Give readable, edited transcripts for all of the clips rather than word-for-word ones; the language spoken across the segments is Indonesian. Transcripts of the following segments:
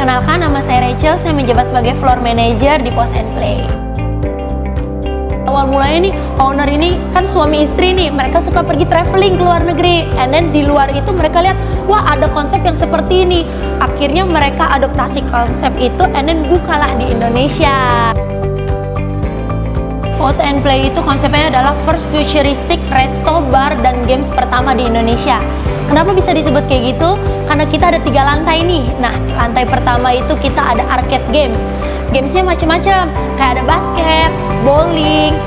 Perkenalkan, nama saya Rachel, saya menjabat sebagai floor manager di Pause and Play. Awal mulanya nih, owner ini kan suami istri nih, mereka suka pergi traveling ke luar negeri. And then di luar itu mereka lihat, wah ada konsep yang seperti ini. Akhirnya mereka adaptasi konsep itu, and then bukalah di Indonesia. Pause and Play itu konsepnya adalah first futuristic resto, bar, dan games pertama di Indonesia. Kenapa bisa disebut kayak gitu? Karena kita ada 3 lantai nih. Nah, lantai pertama itu kita ada arcade games. Gamesnya macam-macam, kayak ada basket, bowling,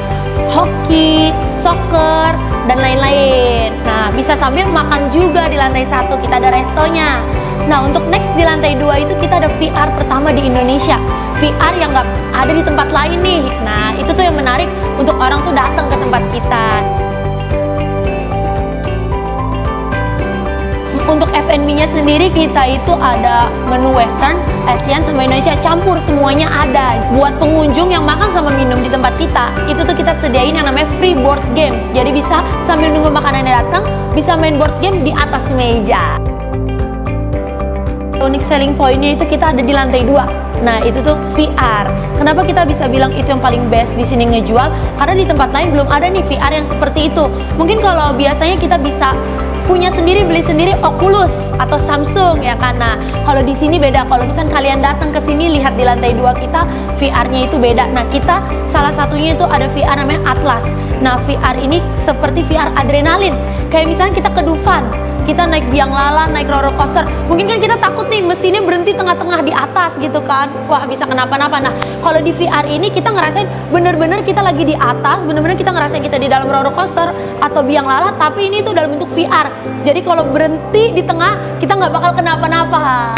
hoki, soccer, dan lain-lain. Nah, bisa sambil makan juga di lantai 1, kita ada restonya. Nah, untuk next di lantai 2 itu kita ada VR pertama di Indonesia. VR yang nggak ada di tempat lain nih. Nah, itu tuh yang menarik untuk orang tuh datang ke tempat kita. Untuk F&B-nya sendiri kita itu ada menu Western, Asian, sama Indonesia campur, semuanya ada. Buat pengunjung yang makan sama minum di tempat kita, itu tuh kita sediain yang namanya free board games. Jadi bisa sambil nunggu makanannya datang, bisa main board game di atas meja. Unique selling point-nya itu kita ada di lantai 2. Nah, itu tuh VR. Kenapa kita bisa bilang itu yang paling best di sini ngejual? Karena di tempat lain belum ada nih VR yang seperti itu. Mungkin kalau biasanya kita bisa punya sendiri, beli sendiri Oculus atau Samsung ya kan. Nah, kalau di sini beda. Kalau misalnya kalian datang ke sini lihat di lantai 2 kita, VR-nya itu beda. Nah, kita salah satunya itu ada VR namanya Atlas. Nah, VR ini seperti VR adrenalin. Kayak misalnya kita ke Dufan, kita naik biang lala, naik roller coaster. Mungkin kan kita takut nih mesinnya berhenti tengah-tengah di atas gitu kan. Wah, bisa kenapa-napa. Nah, kalau di VR ini kita ngerasain bener-bener kita lagi di atas, bener-bener kita ngerasain kita di dalam roller coaster atau biang lala, tapi ini tuh dalam bentuk VR. Jadi kalau berhenti di tengah, kita nggak bakal kenapa-napa.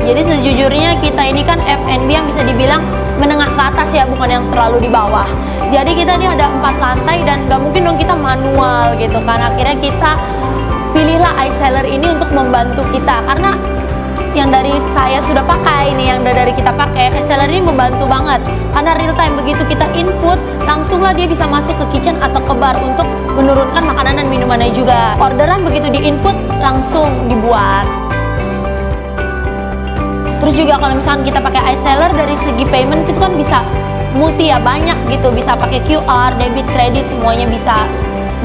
Jadi sejujurnya kita ini kan F&B yang bisa dibilang menengah ke atas ya, bukan yang terlalu di bawah. Jadi kita ini ada 4 lantai dan nggak mungkin dong kita manual gitu kan. Akhirnya kita pilihlah iSeller ini untuk membantu kita. Karena yang dari saya sudah pakai nih, yang dari kita pakai, iSeller ini membantu banget. Karena real time, begitu kita input, langsunglah dia bisa masuk ke kitchen atau ke bar untuk menurunkan makanan dan minumannya juga. Orderan begitu di input, langsung dibuat. Terus juga kalau misalkan kita pakai iSeller, dari segi payment itu kan bisa multi ya, banyak gitu, bisa pakai QR, debit, kredit, semuanya bisa,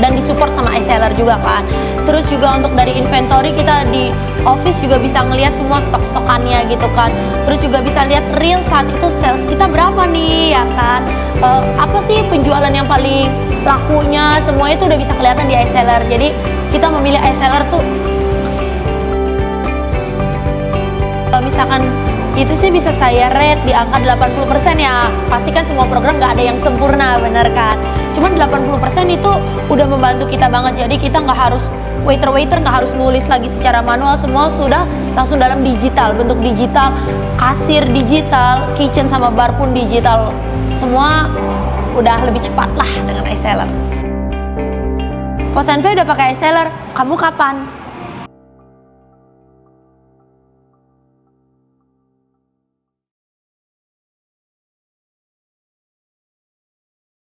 dan disupport sama iSeller juga kan. Terus juga untuk dari inventory, kita di office juga bisa ngelihat semua stok-stokannya gitu kan. Terus juga bisa lihat real saat itu sales kita berapa nih ya kan. Apa sih penjualan yang paling lakunya, semuanya itu udah bisa kelihatan di iSeller. Jadi kita memilih iSeller tuh, kalau misalkan itu sih bisa saya rate di angka 80% ya. Pasti kan semua program nggak ada yang sempurna, bener kan? Cuman 80% itu udah membantu kita banget. Jadi kita nggak harus waiter nggak harus nulis lagi secara manual, semua sudah langsung dalam digital, bentuk digital, kasir digital, kitchen sama bar pun digital. Semua udah lebih cepat lah dengan iSeller. Pause and Play udah pakai iSeller, kamu kapan?